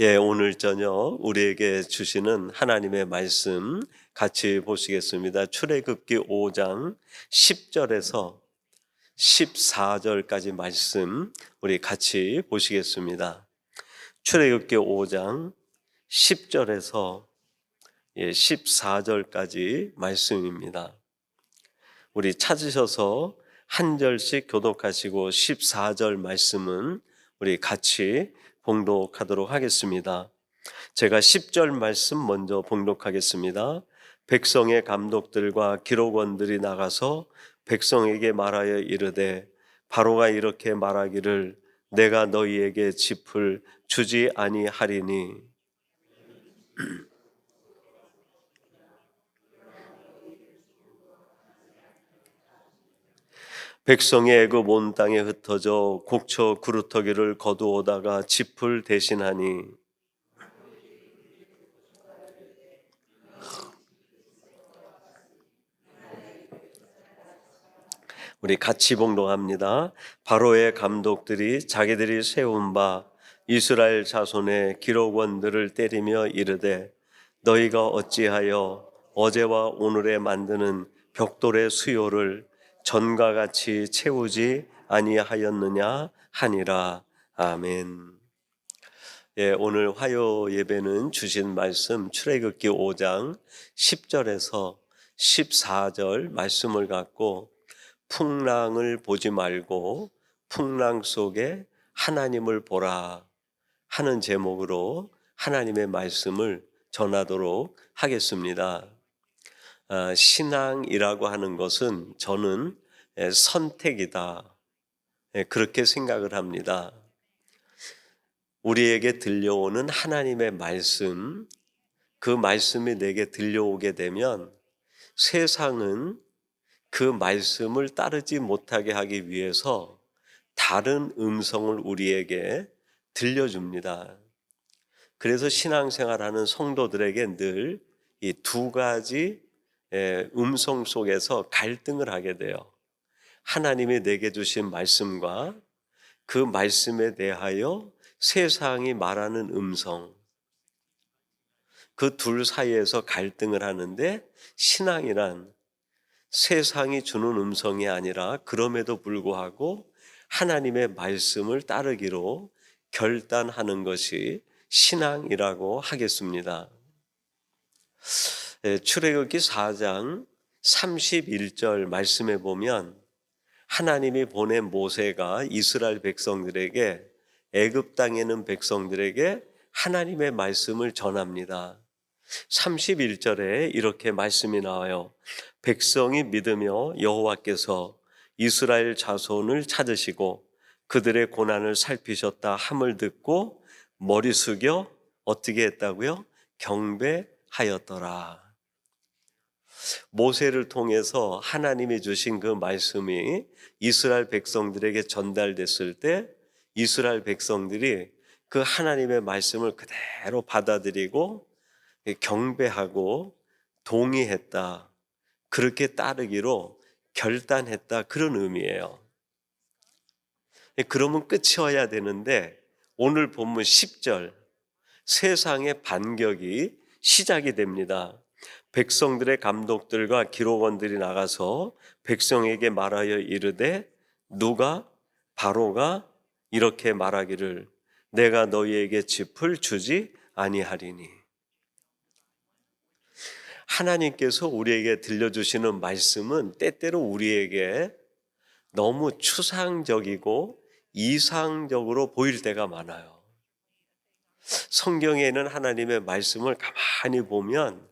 오늘 저녁 우리에게 주시는 하나님의 말씀 같이 보시겠습니다. 출애굽기 5장 10절에서 14절까지 말씀 우리 같이 보시겠습니다. 출애굽기 5장 10절에서 14절까지 말씀입니다. 우리 찾으셔서 한 절씩 교독하시고 14절 말씀은 우리 같이 봉독하도록 하겠습니다. 제가 10절 말씀 먼저 봉독하겠습니다. 백성의 감독들과 기록원들이 나가서 백성에게 말하여 이르되 바로가 이렇게 말하기를 내가 너희에게 짚을 주지 아니하리니 백성이 애굽 온 땅에 흩어져 곡쳐 구루터기를 거두오다가 짚을 대신하니 우리 같이 봉독합니다. 바로의 감독들이 자기들이 세운 바 이스라엘 자손의 기록원들을 때리며 이르되 너희가 어찌하여 어제와 오늘에 만드는 벽돌의 수요를 전과 같이 채우지 아니하였느냐 하니라. 아멘. 오늘 화요 예배는 주신 말씀 출애굽기 5장 10절에서 14절 말씀을 갖고 풍랑을 보지 말고 풍랑 속에 하나님을 보라 하는 제목으로 하나님의 말씀을 전하도록 하겠습니다. 신앙이라고 하는 것은 저는 선택이다, 그렇게 생각을 합니다. 우리에게 들려오는 하나님의 말씀, 그 말씀이 내게 들려오게 되면 세상은 그 말씀을 따르지 못하게 하기 위해서 다른 음성을 우리에게 들려줍니다. 그래서 신앙생활하는 성도들에게 늘 이 두 가지 음성 속에서 갈등을 하게 돼요. 하나님이 내게 주신 말씀과 그 말씀에 대하여 세상이 말하는 음성, 그 둘 사이에서 갈등을 하는데 신앙이란 세상이 주는 음성이 아니라 그럼에도 불구하고 하나님의 말씀을 따르기로 결단하는 것이 신앙이라고 하겠습니다. 출애굽기 4장 31절 말씀에 보면 하나님이 보낸 모세가 이스라엘 백성들에게 애굽 땅에 있는 백성들에게 하나님의 말씀을 전합니다. 31절에 이렇게 말씀이 나와요. 백성이 믿으며 여호와께서 이스라엘 자손을 찾으시고 그들의 고난을 살피셨다 함을 듣고 머리 숙여 어떻게 했다고요? 경배하였더라. 모세를 통해서 하나님이 주신 그 말씀이 이스라엘 백성들에게 전달됐을 때 이스라엘 백성들이 그 하나님의 말씀을 그대로 받아들이고 경배하고 동의했다, 그렇게 따르기로 결단했다, 그런 의미예요. 그러면 끝이어야 되는데 오늘 본문 10절 세상의 반격이 시작이 됩니다. 백성들의 감독들과 기록원들이 나가서 백성에게 말하여 이르되 누가? 바로가 이렇게 말하기를 내가 너희에게 짚을 주지 아니하리니. 하나님께서 우리에게 들려주시는 말씀은 때때로 우리에게 너무 추상적이고 이상적으로 보일 때가 많아요. 성경에 있는 하나님의 말씀을 가만히 보면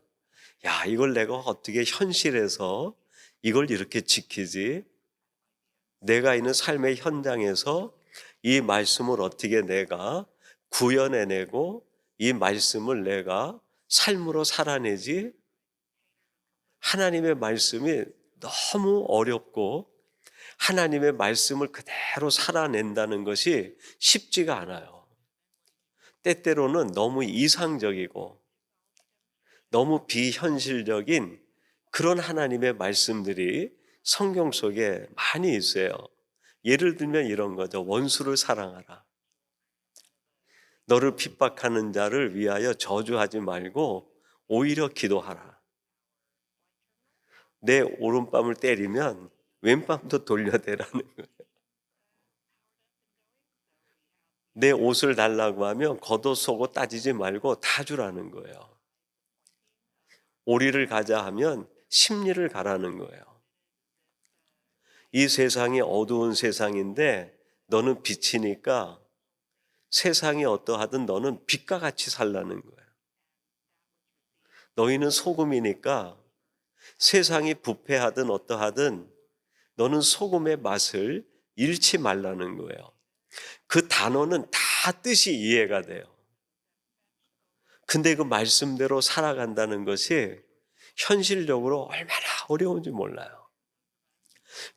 야, 이걸 내가 어떻게 현실에서 이걸 이렇게 지키지? 내가 있는 삶의 현장에서 이 말씀을 어떻게 내가 구현해내고 이 말씀을 내가 삶으로 살아내지? 하나님의 말씀이 너무 어렵고 하나님의 말씀을 그대로 살아낸다는 것이 쉽지가 않아요. 때때로는 너무 이상적이고 너무 비현실적인 그런 하나님의 말씀들이 성경 속에 많이 있어요. 예를 들면 이런 거죠. 원수를 사랑하라. 너를 핍박하는 자를 위하여 저주하지 말고 오히려 기도하라. 내 오른뺨을 때리면 왼뺨도 돌려대라는 거예요. 내 옷을 달라고 하면 겉옷 속옷 따지지 말고 다 주라는 거예요. 오리를 가자 하면 십리를 가라는 거예요. 이 세상이 어두운 세상인데 너는 빛이니까 세상이 어떠하든 너는 빛과 같이 살라는 거예요. 너희는 소금이니까 세상이 부패하든 어떠하든 너는 소금의 맛을 잃지 말라는 거예요. 그 단어는 다 뜻이 이해가 돼요. 근데 그 말씀대로 살아간다는 것이 현실적으로 얼마나 어려운지 몰라요.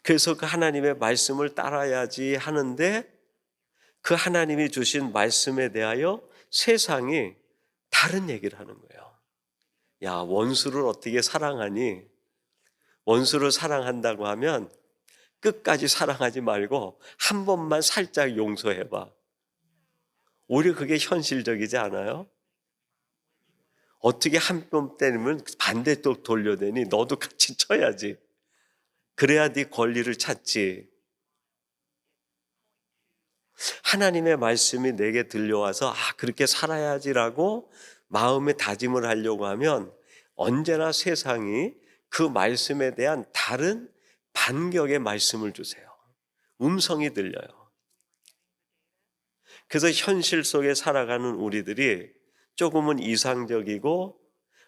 그래서 그 하나님의 말씀을 따라야지 하는데 그 하나님이 주신 말씀에 대하여 세상이 다른 얘기를 하는 거예요. 야, 원수를 어떻게 사랑하니? 원수를 사랑한다고 하면 끝까지 사랑하지 말고 한 번만 살짝 용서해봐. 오히려 그게 현실적이지 않아요? 어떻게 한 번 때리면 반대쪽 돌려대니 너도 같이 쳐야지. 그래야 네 권리를 찾지. 하나님의 말씀이 내게 들려와서 그렇게 살아야지라고 마음에 다짐을 하려고 하면 언제나 세상이 그 말씀에 대한 다른 반격의 말씀을 주세요. 음성이 들려요. 그래서 현실 속에 살아가는 우리들이 조금은 이상적이고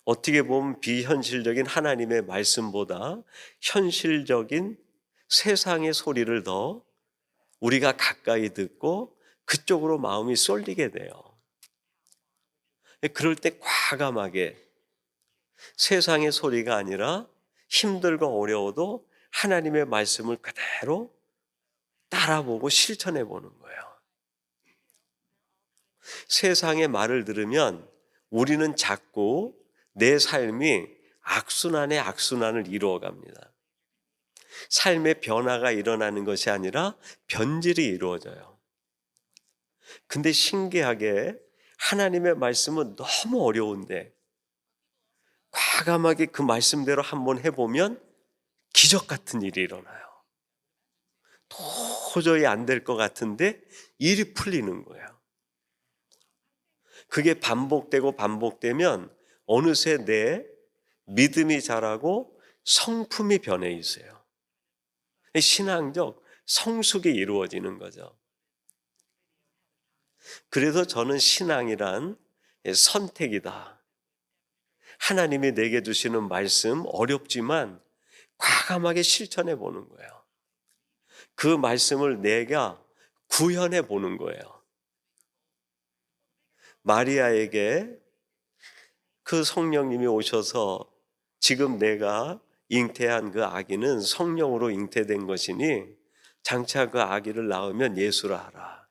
어떻게 보면 비현실적인 하나님의 말씀보다 현실적인 세상의 소리를 더 우리가 가까이 듣고 그쪽으로 마음이 쏠리게 돼요. 그럴 때 과감하게 세상의 소리가 아니라 힘들고 어려워도 하나님의 말씀을 그대로 따라보고 실천해 보는 거예요. 세상의 말을 들으면 우리는 자꾸 내 삶이 악순환의 악순환을 이루어갑니다. 삶의 변화가 일어나는 것이 아니라 변질이 이루어져요. 근데 신기하게 하나님의 말씀은 너무 어려운데 과감하게 그 말씀대로 한번 해보면 기적 같은 일이 일어나요. 도저히 안 될 것 같은데 일이 풀리는 거예요. 그게 반복되고 반복되면 어느새 내 믿음이 자라고 성품이 변해 있어요. 신앙적 성숙이 이루어지는 거죠. 그래서 저는 신앙이란 선택이다. 하나님이 내게 주시는 말씀 어렵지만 과감하게 실천해 보는 거예요. 그 말씀을 내가 구현해 보는 거예요. 마리아에게 그 성령님이 오셔서 지금 내가 잉태한 그 아기는 성령으로 잉태된 것이니 장차 그 아기를 낳으면 예수라 하라.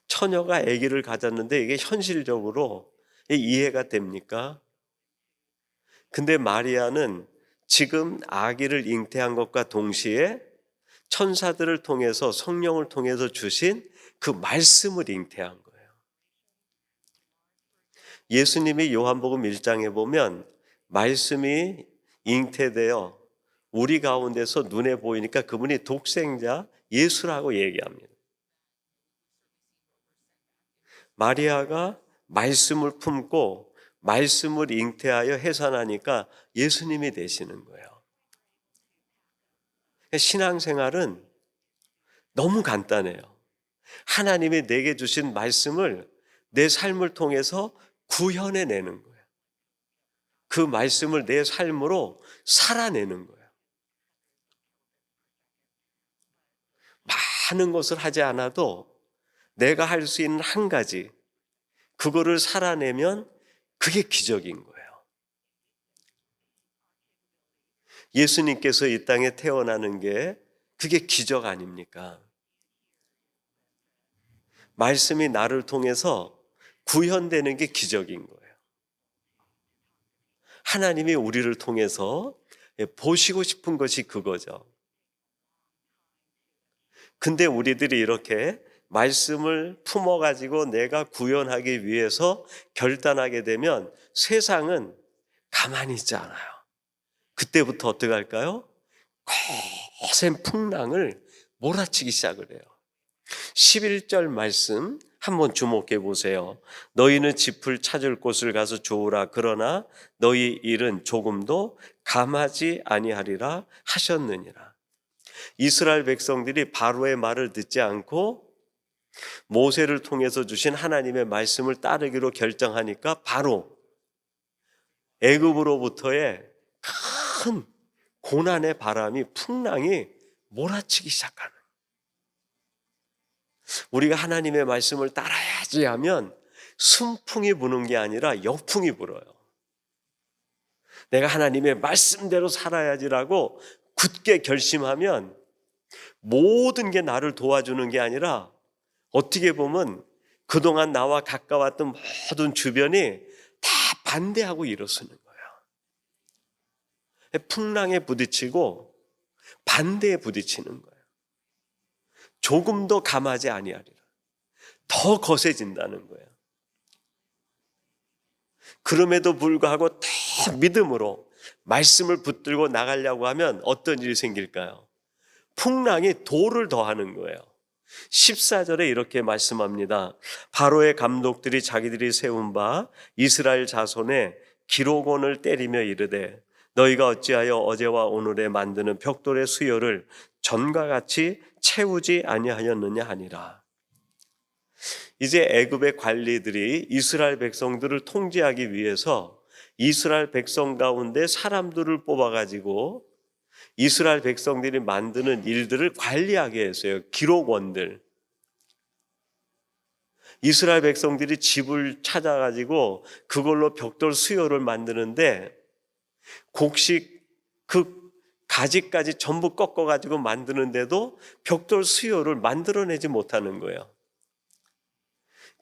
처녀가 아기를 가졌는데 이게 현실적으로 이해가 됩니까? 근데 마리아는 지금 아기를 잉태한 것과 동시에 천사들을 통해서 성령을 통해서 주신 그 말씀을 잉태한 거예요. 예수님이 요한복음 1장에 보면 말씀이 잉태되어 우리 가운데서 눈에 보이니까 그분이 독생자 예수라고 얘기합니다. 마리아가 말씀을 품고 말씀을 잉태하여 해산하니까 예수님이 되시는 거예요. 신앙생활은 너무 간단해요. 하나님이 내게 주신 말씀을 내 삶을 통해서 구현해내는 거예요. 그 말씀을 내 삶으로 살아내는 거예요. 많은 것을 하지 않아도 내가 할 수 있는 한 가지, 그거를 살아내면 그게 기적인 거예요. 예수님께서 이 땅에 태어나는 게 그게 기적 아닙니까? 말씀이 나를 통해서 구현되는 게 기적인 거예요. 하나님이 우리를 통해서 보시고 싶은 것이 그거죠. 근데 우리들이 이렇게 말씀을 품어가지고 내가 구현하기 위해서 결단하게 되면 세상은 가만히 있지 않아요. 그때부터 어떻게 할까요? 거센 풍랑을 몰아치기 시작을 해요. 11절 말씀 한번 주목해 보세요. 너희는 짚을 찾을 곳을 가서 주우라. 그러나 너희 일은 조금도 감하지 아니하리라 하셨느니라. 이스라엘 백성들이 바로의 말을 듣지 않고 모세를 통해서 주신 하나님의 말씀을 따르기로 결정하니까 바로 애굽으로부터의 큰 고난의 바람이 풍랑이 몰아치기 시작하는, 우리가 하나님의 말씀을 따라야지 하면 순풍이 부는 게 아니라 역풍이 불어요. 내가 하나님의 말씀대로 살아야지라고 굳게 결심하면 모든 게 나를 도와주는 게 아니라 어떻게 보면 그동안 나와 가까웠던 모든 주변이 다 반대하고 일어서는 거예요. 풍랑에 부딪히고 반대에 부딪히는 거예요. 조금 더 감하지 아니하리라. 더 거세진다는 거예요. 그럼에도 불구하고 더 믿음으로 말씀을 붙들고 나가려고 하면 어떤 일이 생길까요? 풍랑이 돌을 더하는 거예요. 14절에 이렇게 말씀합니다. 바로의 감독들이 자기들이 세운 바 이스라엘 자손의 기록원을 때리며 이르되 너희가 어찌하여 어제와 오늘에 만드는 벽돌의 수요를 전과 같이 채우지 아니하였느냐 하니라. 이제 애굽의 관리들이 이스라엘 백성들을 통제하기 위해서 이스라엘 백성 가운데 사람들을 뽑아가지고 이스라엘 백성들이 만드는 일들을 관리하게 했어요. 기록원들. 이스라엘 백성들이 집을 찾아가지고 그걸로 벽돌 수요를 만드는데 곡식 그 가지까지 전부 꺾어가지고 만드는데도 벽돌 수요를 만들어내지 못하는 거예요.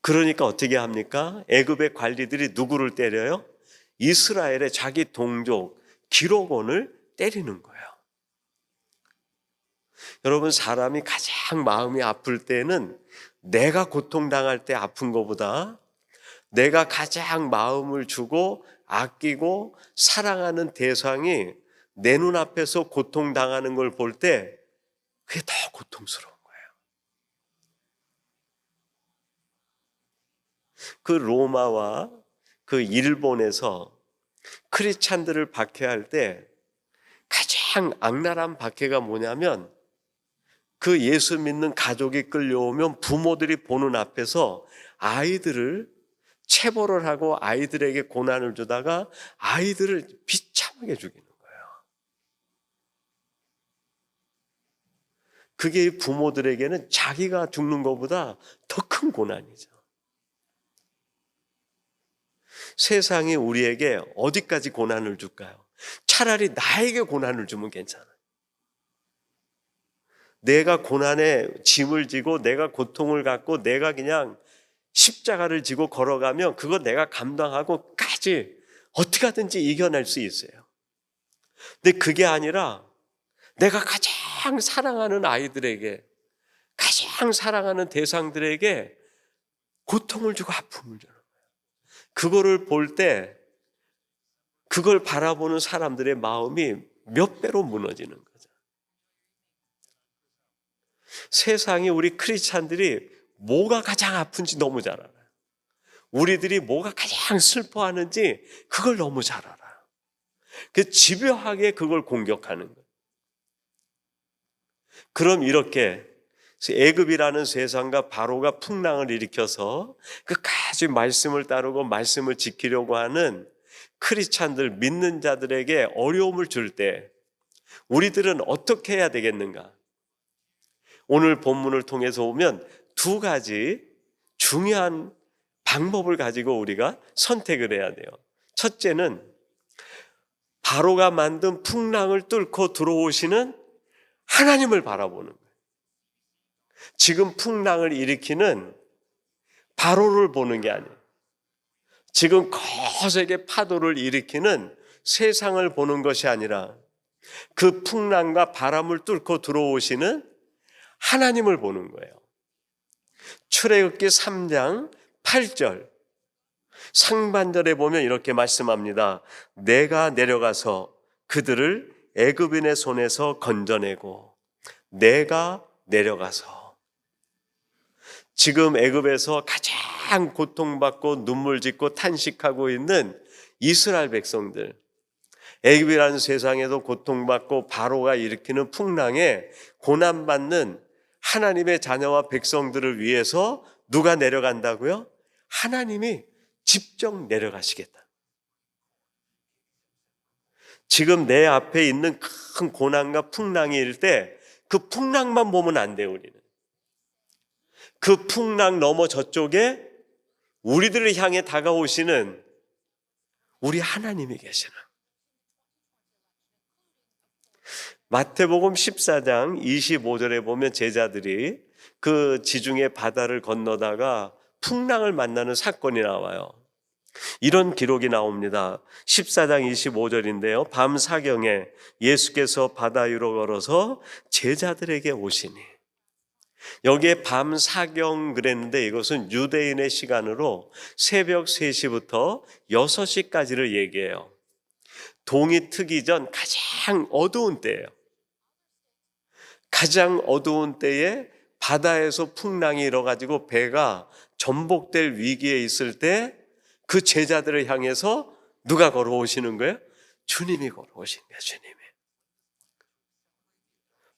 그러니까 어떻게 합니까? 애굽의 관리들이 누구를 때려요? 이스라엘의 자기 동족 기록원을 때리는 거예요. 여러분, 사람이 가장 마음이 아플 때는 내가 고통당할 때 아픈 것보다 내가 가장 마음을 주고 아끼고 사랑하는 대상이 내 눈앞에서 고통당하는 걸 볼 때 그게 더 고통스러운 거예요. 그 로마와 그 일본에서 크리스찬들을 박해할 때 가장 악랄한 박해가 뭐냐면 그 예수 믿는 가족이 끌려오면 부모들이 보는 앞에서 아이들을 체벌을 하고 아이들에게 고난을 주다가 아이들을 비참하게 죽이는 거예요. 그게 부모들에게는 자기가 죽는 것보다 더 큰 고난이죠. 세상이 우리에게 어디까지 고난을 줄까요? 차라리 나에게 고난을 주면 괜찮아요. 내가 고난의 짐을 지고 내가 고통을 갖고 내가 그냥 십자가를 지고 걸어가면 그거 내가 감당하고까지 어떻게 하든지 이겨낼 수 있어요. 근데 그게 아니라 내가 가장 사랑하는 아이들에게, 가장 사랑하는 대상들에게 고통을 주고 아픔을 주는 거예요. 그거를 볼 때 그걸 바라보는 사람들의 마음이 몇 배로 무너지는 거죠. 세상에 우리 크리스찬들이 뭐가 가장 아픈지 너무 잘 알아요. 우리들이 뭐가 가장 슬퍼하는지 그걸 너무 잘 알아요. 그 집요하게 그걸 공격하는 거예요. 그럼 이렇게 애굽이라는 세상과 바로가 풍랑을 일으켜서 끝까지 말씀을 따르고 말씀을 지키려고 하는 크리스찬들, 믿는 자들에게 어려움을 줄 때 우리들은 어떻게 해야 되겠는가? 오늘 본문을 통해서 보면 두 가지 중요한 방법을 가지고 우리가 선택을 해야 돼요. 첫째는 바로가 만든 풍랑을 뚫고 들어오시는 하나님을 바라보는 거예요. 지금 풍랑을 일으키는 바로를 보는 게 아니에요. 지금 거세게 파도를 일으키는 세상을 보는 것이 아니라 그 풍랑과 바람을 뚫고 들어오시는 하나님을 보는 거예요. 출애굽기 3장 8절 상반절에 보면 이렇게 말씀합니다. 내가 내려가서 그들을 애굽인의 손에서 건져내고, 내가 내려가서. 지금 애굽에서 가장 고통받고 눈물 짓고 탄식하고 있는 이스라엘 백성들, 애굽이라는 세상에도 고통받고 바로가 일으키는 풍랑에 고난받는 하나님의 자녀와 백성들을 위해서 누가 내려간다고요? 하나님이 직접 내려가시겠다. 지금 내 앞에 있는 큰 고난과 풍랑이 일 때 그 풍랑만 보면 안 돼요. 우리는 그 풍랑 너머 저쪽에 우리들을 향해 다가오시는 우리 하나님이 계시나. 마태복음 14장 25절에 보면 제자들이 그 지중해 바다를 건너다가 풍랑을 만나는 사건이 나와요. 이런 기록이 나옵니다. 14장 25절인데요. 밤 사경에 예수께서 바다 위로 걸어서 제자들에게 오시니. 여기에 밤 사경 그랬는데 이것은 유대인의 시간으로 새벽 3시부터 6시까지를 얘기해요. 동이 트기 전 가장 어두운 때예요. 가장 어두운 때에 바다에서 풍랑이 일어가지고 배가 전복될 위기에 있을 때 그 제자들을 향해서 누가 걸어오시는 거예요? 주님이 걸어오신 거예요. 주님이.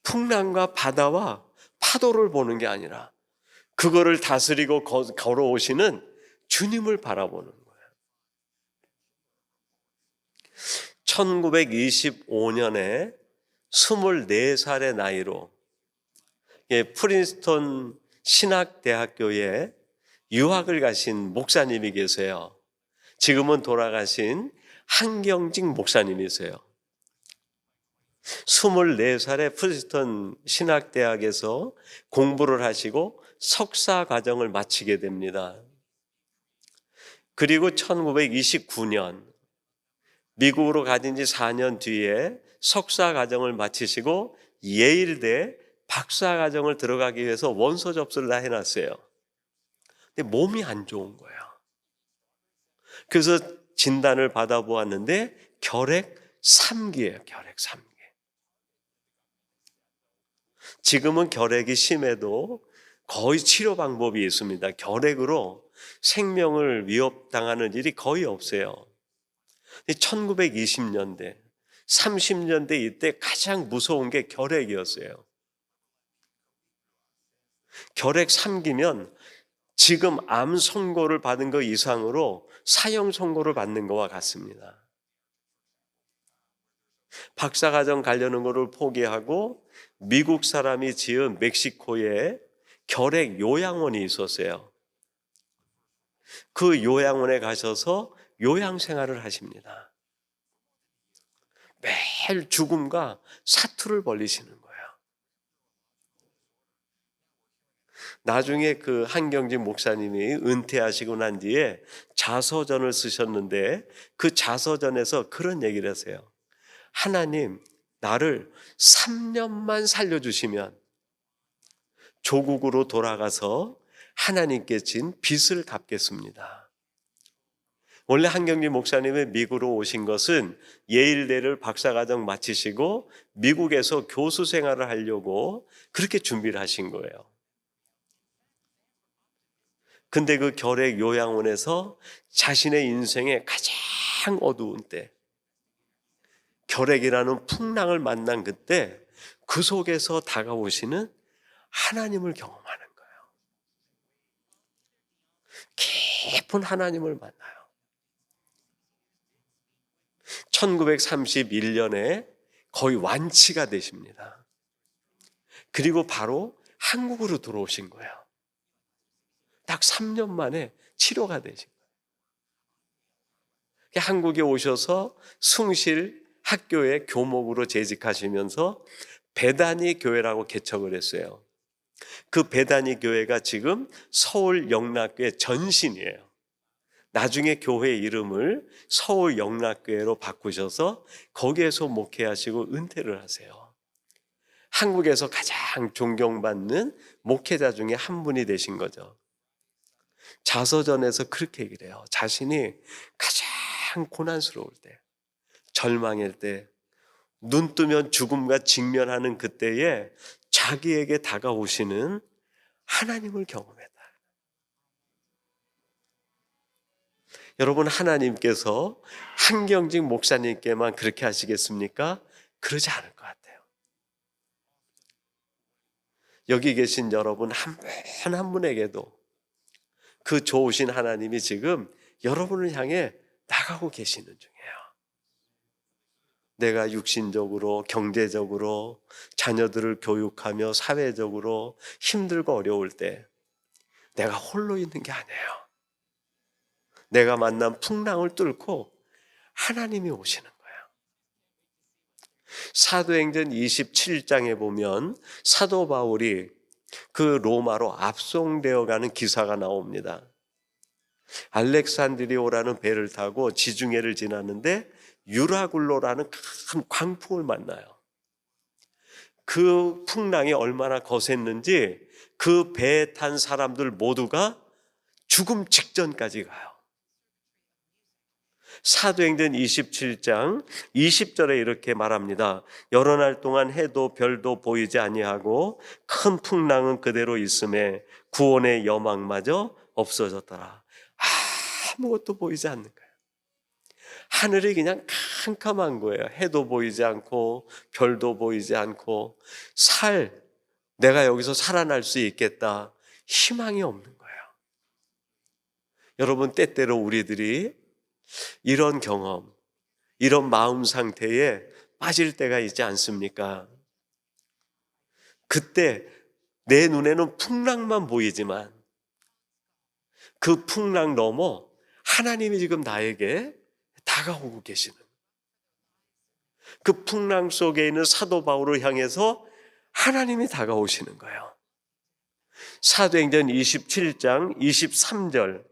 풍랑과 바다와 파도를 보는 게 아니라 그거를 다스리고 걸어오시는 주님을 바라보는 거예요. 1925년에 24살의 나이로 프린스턴 신학대학교에 유학을 가신 목사님이 계세요. 지금은 돌아가신 한경직 목사님이세요. 24살에 프린스턴 신학대학에서 공부를 하시고 석사 과정을 마치게 됩니다. 그리고 1929년 미국으로 가진 지 4년 뒤에 석사 과정을 마치시고 예일대 박사 과정을 들어가기 위해서 원서 접수를 다 해놨어요. 근데 몸이 안 좋은 거예요. 그래서 진단을 받아보았는데 결핵 3기예요. 결핵 3기. 지금은 결핵이 심해도 거의 치료 방법이 있습니다. 결핵으로 생명을 위협당하는 일이 거의 없어요. 1920년대, 30년대 이때 가장 무서운 게 결핵이었어요. 결핵 3기면 지금 암 선고를 받은 것 이상으로 사형 선고를 받는 것과 같습니다. 박사과정 가려는 것을 포기하고 미국 사람이 지은 멕시코에 결핵 요양원이 있었어요. 그 요양원에 가셔서 요양 생활을 하십니다. 매일 죽음과 사투를 벌이시는 거예요. 나중에 그 한경직 목사님이 은퇴하시고 난 뒤에 자서전을 쓰셨는데 그 자서전에서 그런 얘기를 하세요. 하나님, 나를 3년만 살려주시면 조국으로 돌아가서 하나님께 진 빚을 갚겠습니다. 원래 한경직 목사님이 미국으로 오신 것은 예일대를 박사과정 마치시고 미국에서 교수 생활을 하려고 그렇게 준비를 하신 거예요. 근데 그 결핵 요양원에서 자신의 인생의 가장 어두운 때, 결핵이라는 풍랑을 만난 그때 그 속에서 다가오시는 하나님을 경험하는 거예요. 깊은 하나님을 만나요. 1931년에 거의 완치가 되십니다. 그리고 바로 한국으로 들어오신 거예요. 딱 3년 만에 치료가 되신 거예요. 한국에 오셔서 숭실 학교의 교목으로 재직하시면서 베다니 교회라고 개척을 했어요. 그 베다니 교회가 지금 서울 영락교회 전신이에요. 나중에 교회 이름을 서울 영락교회로 바꾸셔서 거기에서 목회하시고 은퇴를 하세요. 한국에서 가장 존경받는 목회자 중에 한 분이 되신 거죠. 자서전에서 그렇게 얘기를 해요. 자신이 가장 고난스러울 때, 절망일 때, 눈 뜨면 죽음과 직면하는 그때에 자기에게 다가오시는 하나님을 경험했다. 여러분, 하나님께서 한경직 목사님께만 그렇게 하시겠습니까? 그러지 않을 것 같아요. 여기 계신 여러분 한 분 한 분에게도 그 좋으신 하나님이 지금 여러분을 향해 나가고 계시는 중이에요. 내가 육신적으로, 경제적으로 자녀들을 교육하며 사회적으로 힘들고 어려울 때 내가 홀로 있는 게 아니에요. 내가 만난 풍랑을 뚫고 하나님이 오시는 거예요. 사도행전 27장에 보면 사도 바울이 그 로마로 압송되어 가는 기사가 나옵니다. 알렉산드리오라는 배를 타고 지중해를 지나는데 유라굴로라는 큰 광풍을 만나요. 그 풍랑이 얼마나 거셌는지 그 배에 탄 사람들 모두가 죽음 직전까지 가요. 사도행전 27장 20절에 이렇게 말합니다. 여러 날 동안 해도 별도 보이지 아니하고 큰 풍랑은 그대로 있음에 구원의 여망마저 없어졌더라. 아무것도 보이지 않는 거예요. 하늘이 그냥 캄캄한 거예요. 해도 보이지 않고 별도 보이지 않고 내가 여기서 살아날 수 있겠다. 희망이 없는 거예요. 여러분, 때때로 우리들이 이런 경험, 이런 마음 상태에 빠질 때가 있지 않습니까? 그때 내 눈에는 풍랑만 보이지만 그 풍랑 넘어 하나님이 지금 나에게 다가오고 계시는, 그 풍랑 속에 있는 사도 바울을 향해서 하나님이 다가오시는 거예요. 사도행전 27장 23절,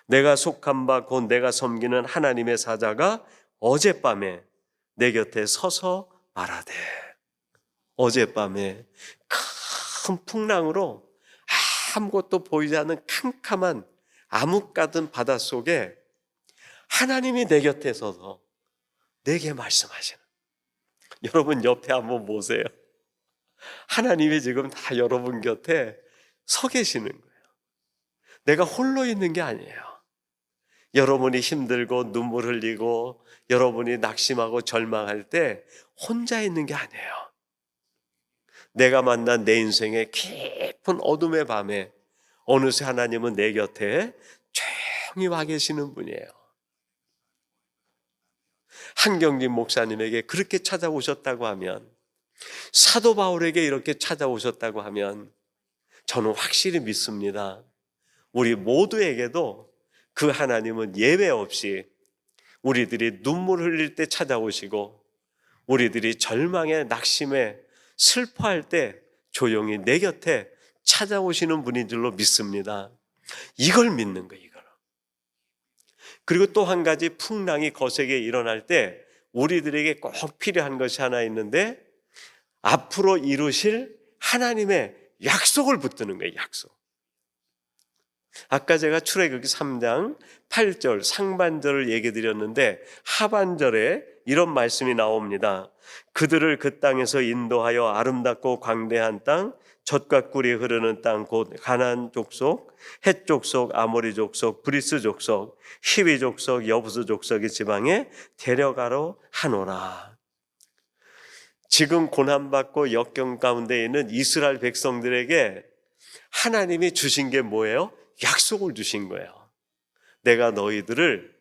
내가 속한 바 곧 내가 섬기는 하나님의 사자가 어젯밤에 내 곁에 서서 말하되, 어젯밤에 큰 풍랑으로 아무것도 보이지 않는 캄캄한 암흑 같은 바닷속에 하나님이 내 곁에 서서 내게 말씀하시는, 여러분 옆에 한번 보세요. 하나님이 지금 다 여러분 곁에 서 계시는 거예요. 내가 홀로 있는 게 아니에요. 여러분이 힘들고 눈물 흘리고 여러분이 낙심하고 절망할 때 혼자 있는 게 아니에요. 내가 만난 내 인생의 깊은 어둠의 밤에 어느새 하나님은 내 곁에 조용히 와 계시는 분이에요. 한경림 목사님에게 그렇게 찾아오셨다고 하면, 사도 바울에게 이렇게 찾아오셨다고 하면 저는 확실히 믿습니다. 우리 모두에게도 그 하나님은 예외 없이 우리들이 눈물 흘릴 때 찾아오시고 우리들이 절망에 낙심에 슬퍼할 때 조용히 내 곁에 찾아오시는 분인 줄로 믿습니다. 이걸 믿는 거예요, 이걸. 그리고 또 한 가지, 풍랑이 거세게 일어날 때 우리들에게 꼭 필요한 것이 하나 있는데, 앞으로 이루실 하나님의 약속을 붙드는 거예요, 약속. 아까 제가 출애굽기 3장 8절 상반절을 얘기 드렸는데 하반절에 이런 말씀이 나옵니다. 그들을 그 땅에서 인도하여 아름답고 광대한 땅, 젖과 꿀이 흐르는 땅, 곧 가나안 족속, 헷 족속, 아모리 족속, 브리스 족속, 히위 족속, 여부스 족속의 지방에 데려가러 하노라. 지금 고난받고 역경 가운데 있는 이스라엘 백성들에게 하나님이 주신 게 뭐예요? 약속을 주신 거예요. 내가 너희들을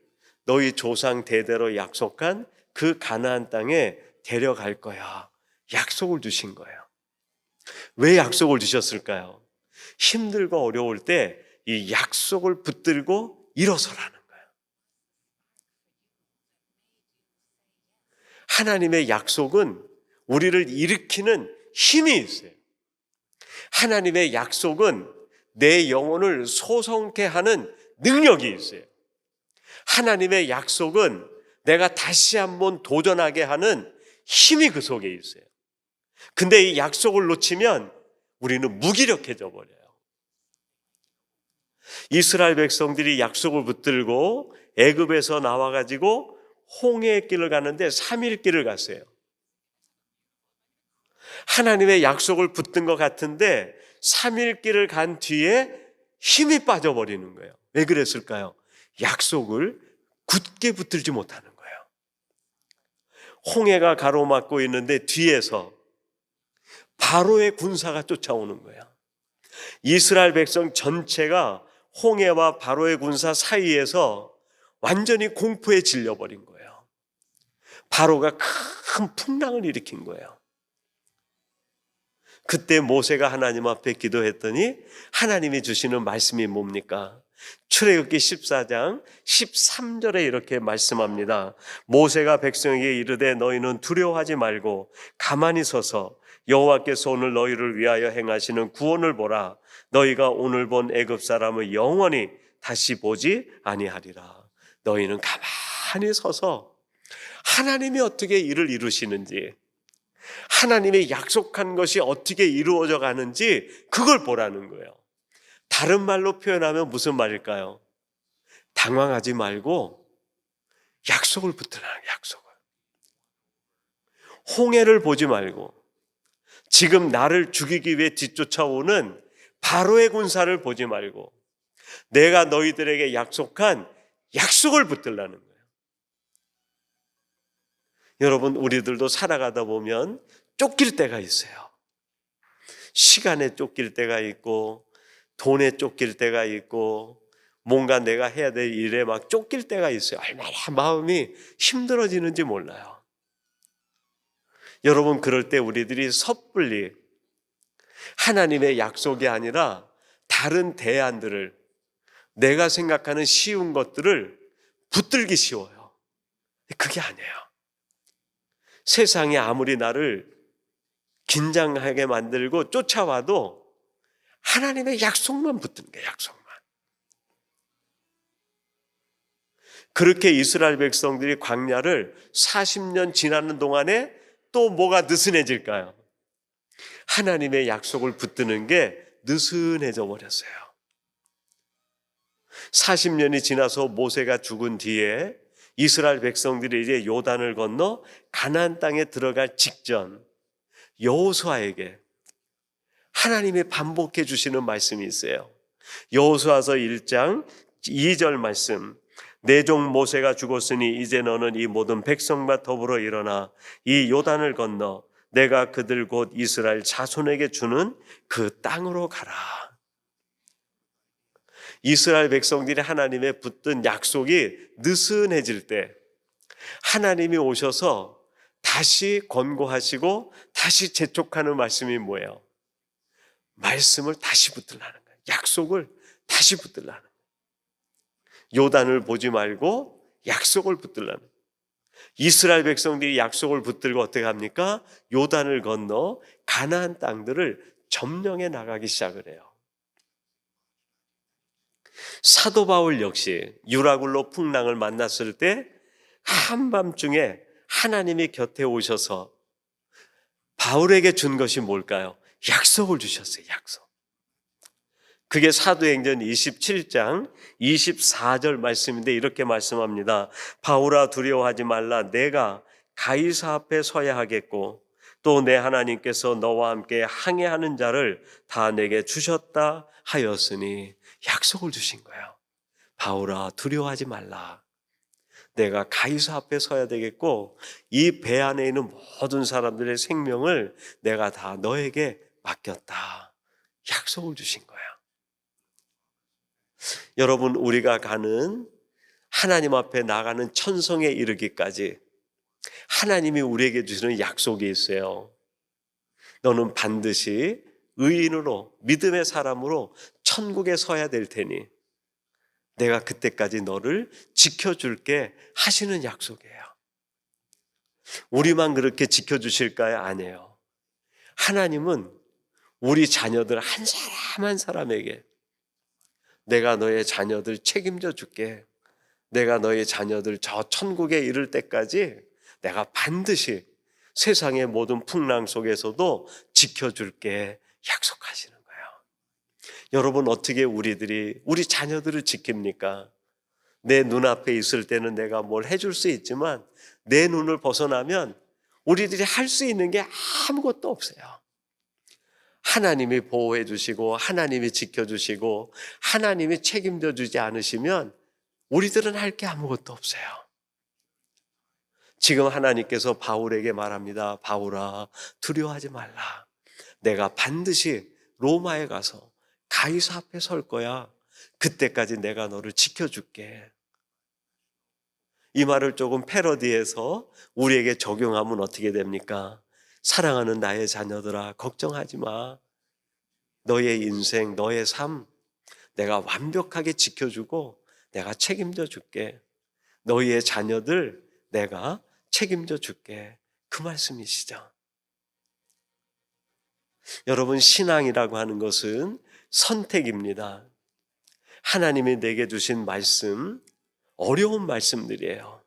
너희 조상 대대로 약속한 그 가나안 땅에 데려갈 거야. 약속을 주신 거예요. 왜 약속을 주셨을까요? 힘들고 어려울 때 이 약속을 붙들고 일어서라는 거예요. 하나님의 약속은 우리를 일으키는 힘이 있어요. 하나님의 약속은 내 영혼을 소성케 하는 능력이 있어요. 하나님의 약속은 내가 다시 한번 도전하게 하는 힘이 그 속에 있어요. 근데 이 약속을 놓치면 우리는 무기력해져 버려요. 이스라엘 백성들이 약속을 붙들고 애굽에서 나와가지고 홍해의 길을 가는데 3일 길을 갔어요. 하나님의 약속을 붙든 것 같은데 3일 길을 간 뒤에 힘이 빠져버리는 거예요. 왜 그랬을까요? 약속을 굳게 붙들지 못하는 거예요. 홍해가 가로막고 있는데 뒤에서 바로의 군사가 쫓아오는 거예요. 이스라엘 백성 전체가 홍해와 바로의 군사 사이에서 완전히 공포에 질려버린 거예요. 바로가 큰 풍랑을 일으킨 거예요. 그때 모세가 하나님 앞에 기도했더니 하나님이 주시는 말씀이 뭡니까? 출애굽기 14장 13절에 이렇게 말씀합니다. 모세가 백성에게 이르되 너희는 두려워하지 말고 가만히 서서 여호와께서 오늘 너희를 위하여 행하시는 구원을 보라. 너희가 오늘 본 애굽 사람을 영원히 다시 보지 아니하리라. 너희는 가만히 서서 하나님이 어떻게 일을 이루시는지, 하나님이 약속한 것이 어떻게 이루어져 가는지 그걸 보라는 거예요. 다른 말로 표현하면 무슨 말일까요? 당황하지 말고 약속을 붙들라는 약속을. 홍해를 보지 말고 지금 나를 죽이기 위해 뒤쫓아오는 바로의 군사를 보지 말고 내가 너희들에게 약속한 약속을 붙들라는 거예요. 여러분, 우리들도 살아가다 보면 쫓길 때가 있어요. 시간에 쫓길 때가 있고 돈에 쫓길 때가 있고 뭔가 내가 해야 될 일에 막 쫓길 때가 있어요. 얼마나 마음이 힘들어지는지 몰라요. 여러분, 그럴 때 우리들이 섣불리 하나님의 약속이 아니라 다른 대안들을, 내가 생각하는 쉬운 것들을 붙들기 쉬워요. 그게 아니에요. 세상이 아무리 나를 긴장하게 만들고 쫓아와도 하나님의 약속만 붙드는 거예요. 약속만. 그렇게 이스라엘 백성들이 광야를 40년 지나는 동안에 또 뭐가 느슨해질까요? 하나님의 약속을 붙드는 게 느슨해져 버렸어요. 40년이 지나서 모세가 죽은 뒤에 이스라엘 백성들이 이제 요단을 건너 가나안 땅에 들어갈 직전 여호수아에게 하나님이 반복해 주시는 말씀이 있어요. 여호수아서 1장 2절 말씀. 내 종 모세가 죽었으니 이제 너는 이 모든 백성과 더불어 일어나 이 요단을 건너 내가 그들 곧 이스라엘 자손에게 주는 그 땅으로 가라. 이스라엘 백성들이 하나님에 붙든 약속이 느슨해질 때 하나님이 오셔서 다시 권고하시고 다시 재촉하는 말씀이 뭐예요? 말씀을 다시 붙들라는 거예요. 약속을 다시 붙들라는 거예요. 요단을 보지 말고 약속을 붙들라는 거예요. 이스라엘 백성들이 약속을 붙들고 어떻게 합니까? 요단을 건너 가나안 땅들을 점령해 나가기 시작을 해요. 사도 바울 역시 유라굴로 풍랑을 만났을 때 한밤중에 하나님이 곁에 오셔서 바울에게 준 것이 뭘까요? 약속을 주셨어요. 약속. 그게 사도행전 27장 24절 말씀인데 이렇게 말씀합니다. 바울아 두려워하지 말라. 내가 가이사 앞에 서야 하겠고 또 내 하나님께서 너와 함께 항해하는 자를 다 내게 주셨다 하였으니 약속을 주신 거예요. 바울아 두려워하지 말라. 내가 가이사 앞에 서야 되겠고 이 배 안에 있는 모든 사람들의 생명을 내가 다 너에게 맡겼다. 약속을 주신 거예요. 여러분, 우리가 가는 하나님 앞에 나가는 천성에 이르기까지 하나님이 우리에게 주시는 약속이 있어요. 너는 반드시 의인으로 믿음의 사람으로 천국에 서야 될 테니 내가 그때까지 너를 지켜줄게 하시는 약속이에요. 우리만 그렇게 지켜주실까요? 아니에요. 하나님은 우리 자녀들 한 사람 한 사람에게 내가 너의 자녀들 책임져 줄게. 내가 너의 자녀들 저 천국에 이를 때까지 내가 반드시 세상의 모든 풍랑 속에서도 지켜줄게 약속하시는 거예요. 여러분, 어떻게 우리 자녀들을 지킵니까? 내 눈앞에 있을 때는 내가 뭘 해줄 수 있지만 내 눈을 벗어나면 우리들이 할 수 있는 게 아무것도 없어요. 하나님이 보호해 주시고 하나님이 지켜주시고 하나님이 책임져 주지 않으시면 우리들은 할 게 아무것도 없어요. 지금 하나님께서 바울에게 말합니다. 바울아, 두려워하지 말라. 내가 반드시 로마에 가서 가이사 앞에 설 거야. 그때까지 내가 너를 지켜줄게. 이 말을 조금 패러디해서 우리에게 적용하면 어떻게 됩니까? 사랑하는 나의 자녀들아, 걱정하지 마. 너의 인생, 너의 삶 내가 완벽하게 지켜주고 내가 책임져 줄게. 너희의 자녀들 내가 책임져 줄게. 그 말씀이시죠. 여러분, 신앙이라고 하는 것은 선택입니다. 하나님이 내게 주신 말씀, 어려운 말씀들이에요.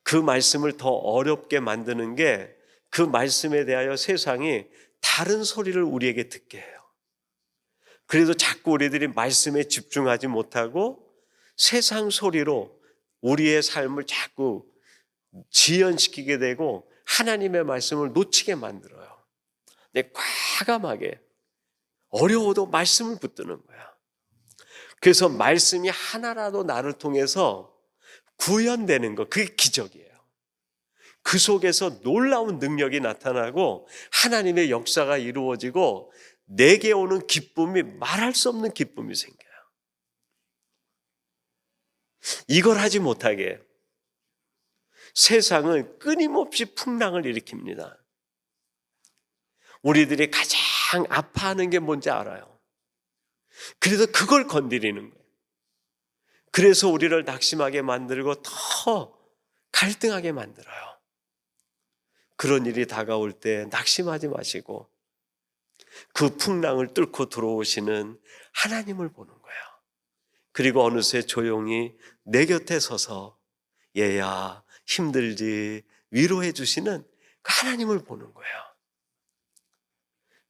그 말씀을 더 어렵게 만드는 게 그 말씀에 대하여 세상이 다른 소리를 우리에게 듣게 해요. 그래도 자꾸 우리들이 말씀에 집중하지 못하고 세상 소리로 우리의 삶을 자꾸 지연시키게 되고 하나님의 말씀을 놓치게 만들어요. 근데 과감하게 어려워도 말씀을 붙드는 거야. 그래서 말씀이 하나라도 나를 통해서 구현되는 것, 그게 기적이에요. 그 속에서 놀라운 능력이 나타나고 하나님의 역사가 이루어지고 내게 오는 기쁨이 말할 수 없는 기쁨이 생겨요. 이걸 하지 못하게 세상은 끊임없이 풍랑을 일으킵니다. 우리들이 가장 아파하는 게 뭔지 알아요. 그래서 그걸 건드리는 거예요. 그래서 우리를 낙심하게 만들고 더 갈등하게 만들어요. 그런 일이 다가올 때 낙심하지 마시고 그 풍랑을 뚫고 들어오시는 하나님을 보는 거예요. 그리고 어느새 조용히 내 곁에 서서 얘야 힘들지 위로해 주시는 그 하나님을 보는 거예요.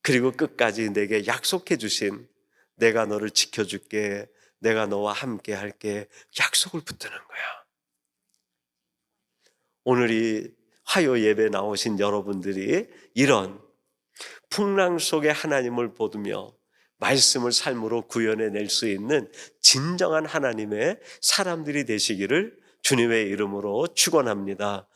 그리고 끝까지 내게 약속해 주신 내가 너를 지켜줄게, 내가 너와 함께 할게 약속을 붙드는 거야. 오늘 이 화요 예배 나오신 여러분들이 이런 풍랑 속에 하나님을 보며 말씀을 삶으로 구현해낼 수 있는 진정한 하나님의 사람들이 되시기를 주님의 이름으로 축원합니다.